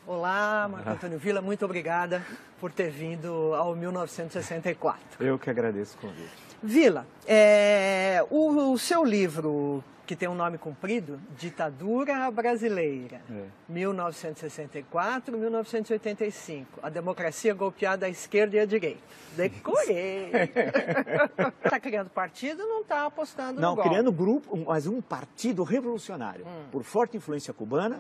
Olá, Marco Antônio Villa, muito obrigada por ter vindo ao 1964. Eu que agradeço o convite. Villa, o seu livro, que tem um nome comprido, Ditadura Brasileira, 1964-1985, a democracia golpeada à esquerda e à direita. Decorei! Está criando partido, não está apostando no golpe. Não, criando grupo, mas um partido revolucionário, por forte influência cubana,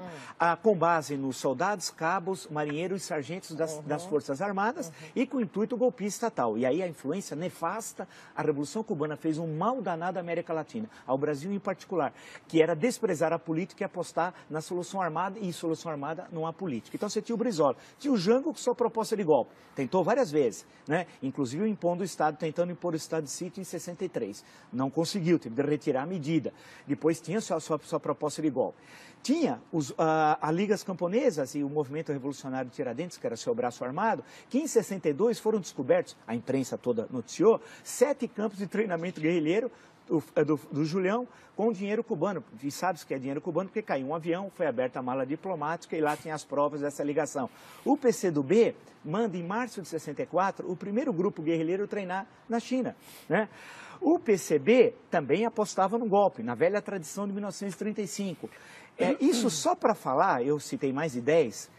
com base nos soldados, cabos, marinheiros e sargentos das Forças Armadas e com o intuito golpista estatal. E aí a influência nefasta, a Revolução Cubana fez um mal danado à América Latina, ao Brasil em particular, que era desprezar a política e apostar na solução armada, e solução armada não há política. Então você tinha o Brizola, tinha o Jango com sua proposta de golpe, tentou várias vezes, né? Inclusive impondo o Estado, tentando impor o Estado de sítio em 63. Não conseguiu, teve de retirar a medida. Depois tinha sua proposta de golpe. Tinha a Ligas Camponesas e o Movimento Revolucionário Tiradentes, que era seu braço armado, que em 62 foram descobertos, a imprensa toda noticiou, 7 campos de treinamento guerrilheiro do Julião com dinheiro cubano. E sabe o que é dinheiro cubano? Porque caiu um avião, foi aberta a mala diplomática e lá tinha as provas dessa ligação. O PCdoB manda, em março de 64, o primeiro grupo guerrilheiro treinar na China, né? O PCB também apostava no golpe, na velha tradição de 1935. Isso só para falar, eu citei mais de 10,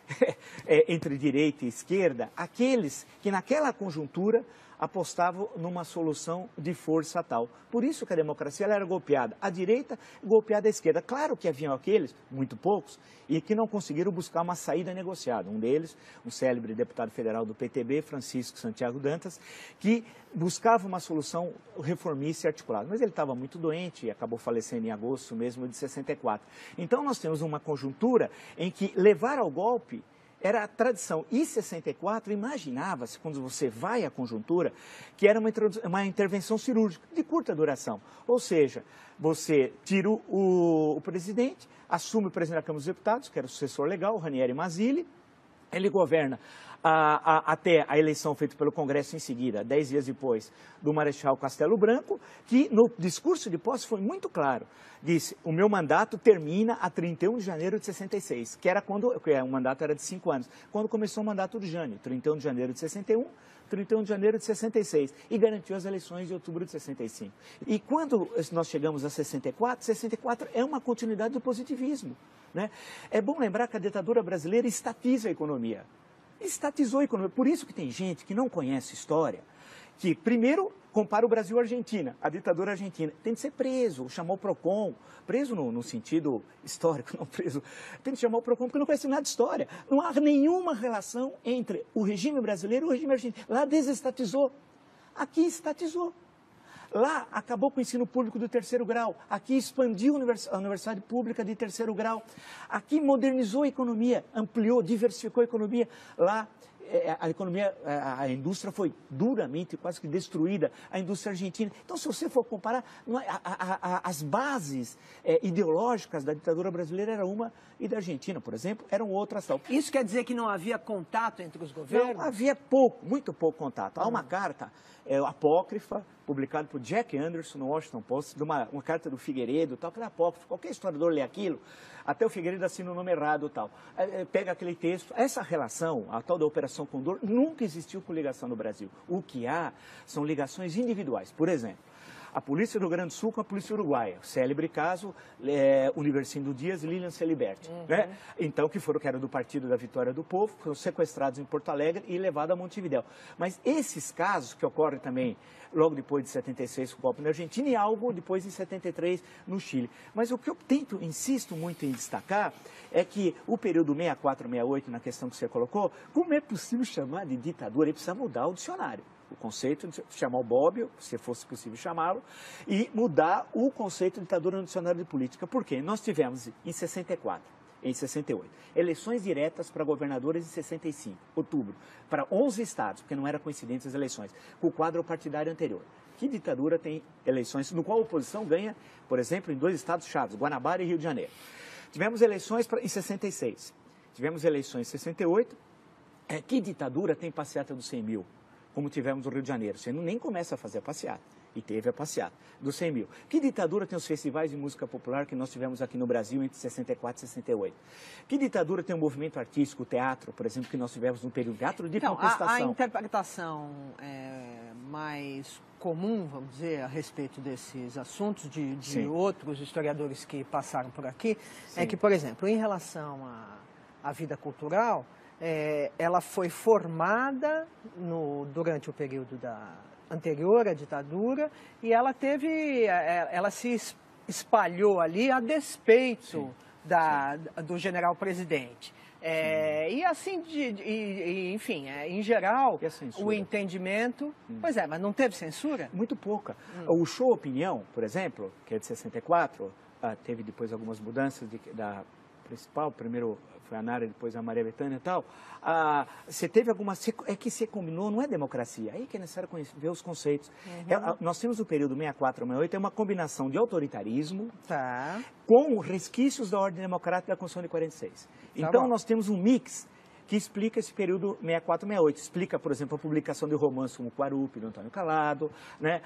entre direita e esquerda, aqueles que naquela conjuntura apostavam numa solução de força tal. Por isso que a democracia ela era golpeada à direita e golpeada à esquerda. Claro que haviam aqueles, muito poucos, e que não conseguiram buscar uma saída negociada. Um deles, um célebre deputado federal do PTB, Francisco Santiago Dantas, que buscava uma solução reformista e articulada. Mas ele estava muito doente e acabou falecendo em agosto mesmo de 64. Então nós temos uma conjuntura em que levar ao golpe era a tradição. E 64 imaginava-se, quando você vai à conjuntura, que era uma intervenção cirúrgica de curta duração. Ou seja, você tira o presidente, assume o presidente da Câmara dos Deputados, que era o sucessor legal, o Ranieri Mazzilli, ele governa até a eleição feita pelo Congresso em seguida, 10 dias depois, do Marechal Castelo Branco, que no discurso de posse foi muito claro. Disse, o meu mandato termina a 31 de janeiro de 66, que era quando, o mandato era de 5 anos, quando começou o mandato de Jânio, 31 de janeiro de 61, 31 de janeiro de 66, e garantiu as eleições de outubro de 65. E quando nós chegamos a 64 é uma continuidade do positivismo, né? É bom lembrar que a ditadura brasileira estatiza a economia. Estatizou a economia. Por isso que tem gente que não conhece história, que primeiro compara o Brasil à Argentina, a ditadura argentina. Tem de ser preso, chamou o PROCON, preso no sentido histórico, não preso, tem de chamar o PROCON porque não conhece nada de história. Não há nenhuma relação entre o regime brasileiro e o regime argentino. Lá desestatizou, aqui estatizou. Lá acabou com o ensino público do 3º grau, aqui expandiu a universidade pública de 3º grau, aqui modernizou a economia, ampliou, diversificou a economia. Lá a indústria foi duramente, quase que destruída, a indústria argentina. Então, se você for comparar, as bases ideológicas da ditadura brasileira era uma e da Argentina, por exemplo, eram outras tal. Isso quer dizer que não havia contato entre os governos? Não, havia pouco, muito pouco contato. Há uma carta apócrifa, publicada por Jack Anderson no Washington Post, uma carta do Figueiredo, tal, que era apócrifa. Qualquer historiador lê aquilo, até o Figueiredo assina o nome errado, tal. Pega aquele texto. Essa relação, a tal da Operação Condor, nunca existiu com ligação no Brasil. O que há são ligações individuais. Por exemplo, a polícia do Rio Grande do Sul com a polícia uruguaia. Célebre caso, Universindo Dias e Lilian Celiberti, né? Então, que era do Partido da Vitória do Povo, foram sequestrados em Porto Alegre e levados a Montevidéu. Mas esses casos, que ocorrem também logo depois de 76 com o golpe na Argentina e algo depois em 73 no Chile. Mas o que eu insisto muito em destacar, é que o período 64, 68, na questão que você colocou, como é possível chamar de ditadura? Ele precisa mudar o dicionário. O conceito de chamar o Bobbio, se fosse possível chamá-lo, e mudar o conceito de ditadura no dicionário de política. Por quê? Nós tivemos em 64, em 68, eleições diretas para governadores em 65, outubro, para 11 estados, porque não era coincidente as eleições, com o quadro partidário anterior. Que ditadura tem eleições no qual a oposição ganha, por exemplo, em 2 estados chaves, Guanabara e Rio de Janeiro? Tivemos eleições em 66, tivemos eleições em 68, que ditadura tem passeata dos 100 mil? Como tivemos no Rio de Janeiro. Você nem começa a fazer a passeata. E teve a passeata dos 100 mil. Que ditadura tem os festivais de música popular que nós tivemos aqui no Brasil entre 64 e 68? Que ditadura tem o movimento artístico, o teatro, por exemplo, que nós tivemos no período teatro de contestação? A interpretação mais comum, vamos dizer, a respeito desses assuntos de outros historiadores que passaram por aqui, é que, por exemplo, em relação à vida cultural, ela foi formada durante o período anterior à ditadura e ela se espalhou ali a despeito do general-presidente. E assim, enfim, em geral, o entendimento... Pois é, mas não teve censura? Muito pouca. O Show Opinião, por exemplo, que é de 64, teve depois algumas mudanças da principal, primeiro foi a Nara, depois a Maria Bethânia e tal. Você teve algumas... É que você combinou, não é democracia. Aí que é necessário ver os conceitos. Nós temos o período 64 a 68, é uma combinação de autoritarismo com resquícios da ordem democrática da Constituição de 46. Então, nós temos um mix que explica esse período 64 a 68. Explica, por exemplo, a publicação de romances como Quarupi, do Antônio Calado, né?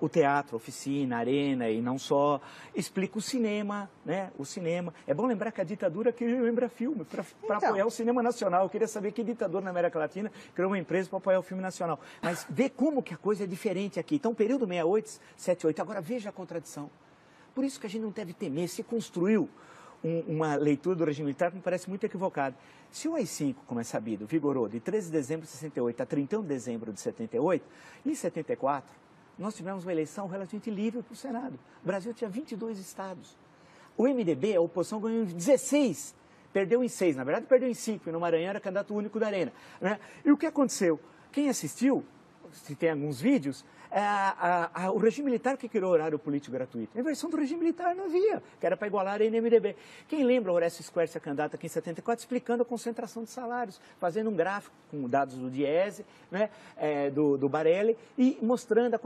O teatro, a oficina, a arena e não só. Explica o cinema, né? O cinema. É bom lembrar que a ditadura queria lembrar filme para apoiar o cinema nacional. Eu queria saber que ditador na América Latina criou uma empresa para apoiar o filme nacional. Mas vê como que a coisa é diferente aqui. Então, período 68, 78. Agora, veja a contradição. Por isso que a gente não deve temer. Se construiu uma leitura do regime militar que me parece muito equivocada. Se o AI-5, como é sabido, vigorou de 13 de dezembro de 68 a 31 de dezembro de 78, em 74, nós tivemos uma eleição relativamente livre para o Senado. O Brasil tinha 22 estados. O MDB, a oposição, ganhou em 16, perdeu em 6. Na verdade, perdeu em 5, e no Maranhão era candidato único da Arena. Né? E o que aconteceu? Quem assistiu, se tem alguns vídeos, o regime militar que criou o horário político gratuito. A versão do regime militar não havia, que era para igualar a Arena e MDB. Quem lembra o Orestes Quercia, candidato aqui em 74, explicando a concentração de salários, fazendo um gráfico com dados do Diese, né, do Barelli, e mostrando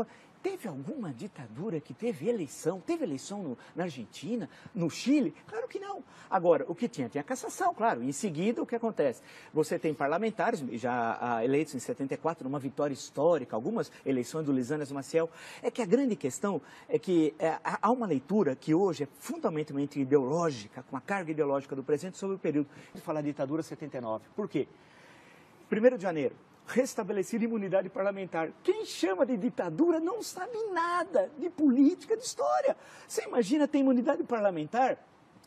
Teve alguma ditadura que teve eleição? Teve eleição na Argentina, no Chile? Claro que não. Agora, o que tinha? Tinha cassação, claro. Em seguida, o que acontece? Você tem parlamentares, já eleitos em 74, numa vitória histórica, algumas eleições do Lisânias Maciel. É que a grande questão é que há uma leitura que hoje é fundamentalmente ideológica, com a carga ideológica do presente, sobre o período de falar ditadura 79. Por quê? 1º de janeiro. Restabelecida imunidade parlamentar. Quem chama de ditadura não sabe nada de política, de história. Você imagina ter imunidade parlamentar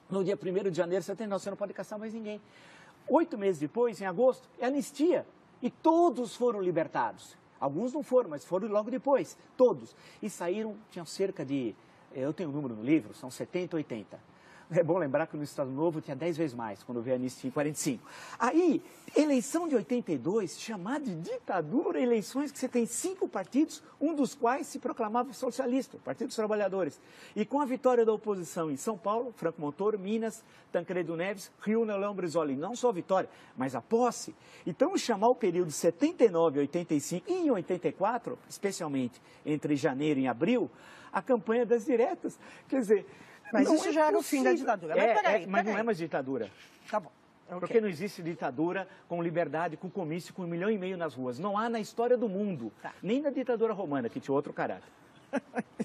no dia 1º de janeiro, você não pode caçar mais ninguém. 8 meses depois, em agosto, é anistia. E todos foram libertados. Alguns não foram, mas foram logo depois. Todos. E saíram, tinham cerca de, eu tenho um número no livro, são 70, 80. É bom lembrar que no Estado Novo tinha 10 vezes mais, quando veio a anistia em 45. Aí, eleição de 82, chamada de ditadura, eleições que você tem 5 partidos, um dos quais se proclamava socialista, o Partido dos Trabalhadores. E com a vitória da oposição em São Paulo, Franco Montoro, Minas, Tancredo Neves, Rio, Leão Brizola, não só a vitória, mas a posse. Então, chamar o período 79 a 85 e em 84, especialmente entre janeiro e abril, a campanha das diretas. Quer dizer... Mas não isso já era o fim da ditadura. Mas não é mais ditadura. Tá bom. Okay. Porque não existe ditadura com liberdade, com comício, com 1,5 milhão nas ruas. Não há na história do mundo. Tá. Nem na ditadura romana, que tinha outro caráter.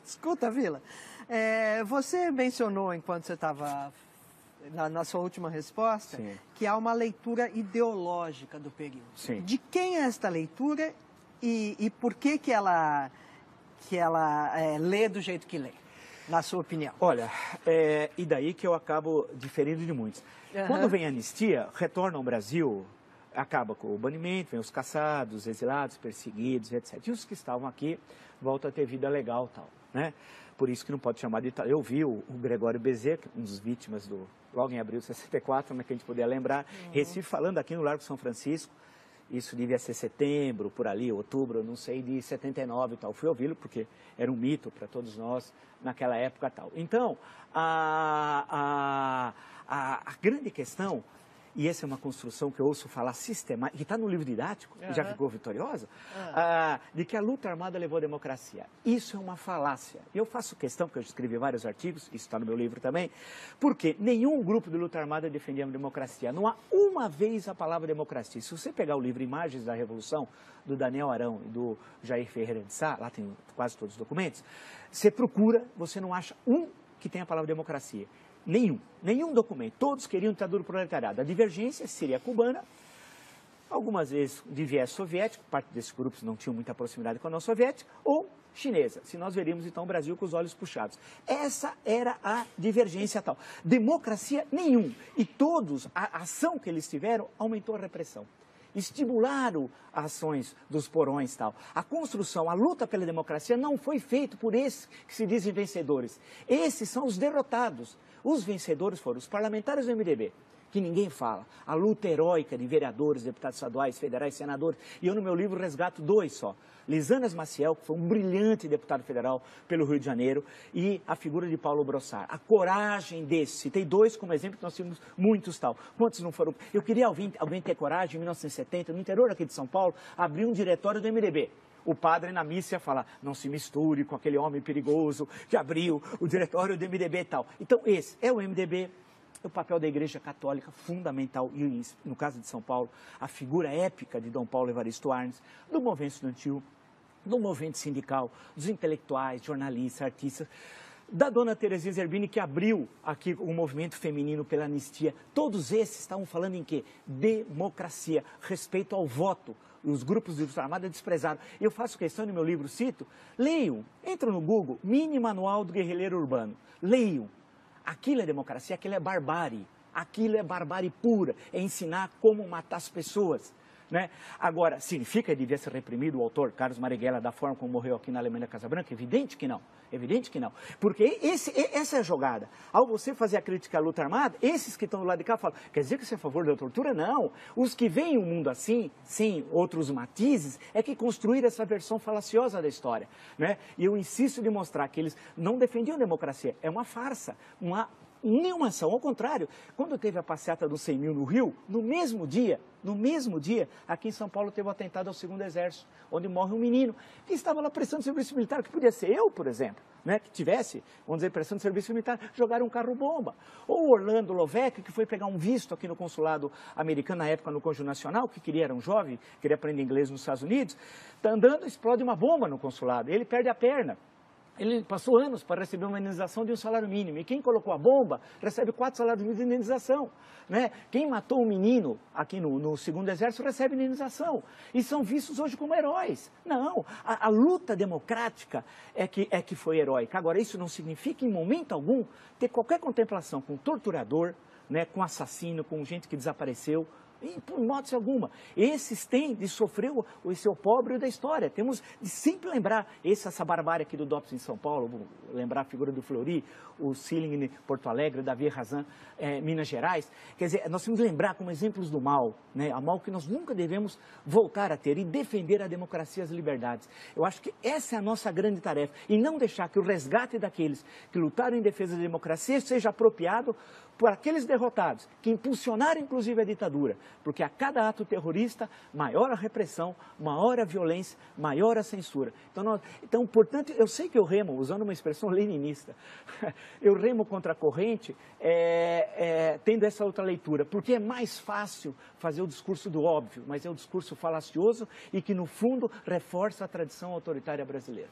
Escuta, Vila, você mencionou, enquanto você estava na sua última resposta, sim, que há uma leitura ideológica do período. Sim. De quem é esta leitura e por que ela lê do jeito que lê? Na sua opinião? Olha, e daí que eu acabo diferindo de muitos. Quando vem a anistia, retorna ao Brasil, acaba com o banimento, vem os caçados, exilados, perseguidos, etc. E os que estavam aqui voltam a ter vida legal e tal, né? Por isso que não pode chamar de... Eu vi o Gregório Bezerra, um dos vítimas logo em abril de 64, que a gente podia lembrar, Recife, falando aqui no Largo São Francisco. Isso devia ser setembro, por ali, outubro, não sei, de 79 e tal. Fui ouvi-lo porque era um mito para todos nós naquela época e tal. Então, a grande questão e essa é uma construção que eu ouço falar sistemática, que está no livro didático, que já ficou vitoriosa, de que a luta armada levou à democracia. Isso é uma falácia. Eu faço questão, porque eu escrevi vários artigos, isso está no meu livro também, porque nenhum grupo de luta armada defendia a democracia. Não há uma vez a palavra democracia. Se você pegar o livro Imagens da Revolução, do Daniel Arão e do Jair Ferreira de Sá, lá tem quase todos os documentos, você procura, você não acha um que tenha a palavra democracia. Nenhum documento. Todos queriam ditadura do proletariado. A divergência seria cubana, algumas vezes de viés soviético, parte desses grupos não tinham muita proximidade com a União Soviética, ou chinesa, se nós veríamos então o Brasil com os olhos puxados. Essa era a divergência tal. Democracia nenhum. E todos, a ação que eles tiveram aumentou a repressão. Estimularam ações dos porões e tal. A construção, a luta pela democracia não foi feita por esses que se dizem vencedores. Esses são os derrotados. Os vencedores foram os parlamentares do MDB, que ninguém fala. A luta heróica de vereadores, deputados estaduais, federais, senadores. E eu no meu livro resgato 2 só. Lisanas Maciel, que foi um brilhante deputado federal pelo Rio de Janeiro, e a figura de Paulo Brossard. A coragem desse, citei 2 como exemplo, que nós tínhamos muitos tal. Quantos não foram? Eu queria alguém ter coragem, em 1970, no interior aqui de São Paulo, abrir um diretório do MDB. O padre na missa ia falar, não se misture com aquele homem perigoso que abriu o diretório do MDB e tal. Então, esse é o MDB. O papel da Igreja Católica fundamental, e no caso de São Paulo, a figura épica de Dom Paulo Evaristo Arnes, do movimento estudantil, do movimento sindical, dos intelectuais, jornalistas, artistas, da dona Terezinha Zerbini, que abriu aqui o movimento feminino pela anistia. Todos esses estavam falando em quê? Democracia, respeito ao voto. Os grupos de luta armada desprezaram. Eu faço questão, no meu livro cito, leiam, entram no Google, Mini Manual do Guerrilheiro Urbano, leiam. Aquilo é democracia, aquilo é barbárie, aquilo é barbárie pura, é ensinar como matar as pessoas. Né? Agora, significa que devia ser reprimido o autor Carlos Marighella da forma como morreu aqui na Alemanha da Casa Branca? Evidente que não, evidente que não. Porque essa é a jogada. Ao você fazer a crítica à luta armada, esses que estão do lado de cá falam, quer dizer que você é a favor da tortura? Não. Os que veem o mundo assim, sem outros matizes, é que construíram essa versão falaciosa da história. Né? E eu insisto em mostrar que eles não defendiam a democracia. É uma farsa, nenhuma ação. Ao contrário, quando teve a passeata dos 100 mil no Rio, no mesmo dia, aqui em São Paulo teve o atentado ao 2º Exército, onde morre um menino que estava lá prestando serviço militar, que podia ser eu, por exemplo, né, que tivesse, vamos dizer, prestando serviço militar, jogaram um carro-bomba. Ou o Orlando Lovec, que foi pegar um visto aqui no consulado americano, na época no Cônjuge Nacional, que era um jovem, queria aprender inglês nos Estados Unidos, está andando, explode uma bomba no consulado, ele perde a perna. Ele passou anos para receber uma indenização de um salário mínimo. E quem colocou a bomba recebe 4 salários mínimos de indenização. Né? Quem matou um menino aqui no 2º Exército recebe indenização. E são vistos hoje como heróis. Não, a luta democrática é que foi heróica. Agora, isso não significa, em momento algum, ter qualquer contemplação com torturador, né, com assassino, com gente que desapareceu. Por hipótese alguma. Esses têm de sofrer esse opróbrio da história. Temos de sempre lembrar essa barbárie aqui do DOPS em São Paulo, vou lembrar a figura do Fleury, o Sealing em Porto Alegre, Davi Razan, Minas Gerais. Quer dizer, nós temos de lembrar como exemplos do mal, né? A mal que nós nunca devemos voltar a ter e defender a democracia e as liberdades. Eu acho que essa é a nossa grande tarefa. E não deixar que o resgate daqueles que lutaram em defesa da democracia seja apropriado por aqueles derrotados, que impulsionaram inclusive a ditadura, porque a cada ato terrorista, maior a repressão, maior a violência, maior a censura. Então, portanto, eu sei que eu remo, usando uma expressão leninista, eu remo contra a corrente, tendo essa outra leitura, porque é mais fácil fazer o discurso do óbvio, mas é o discurso falacioso e que, no fundo, reforça a tradição autoritária brasileira.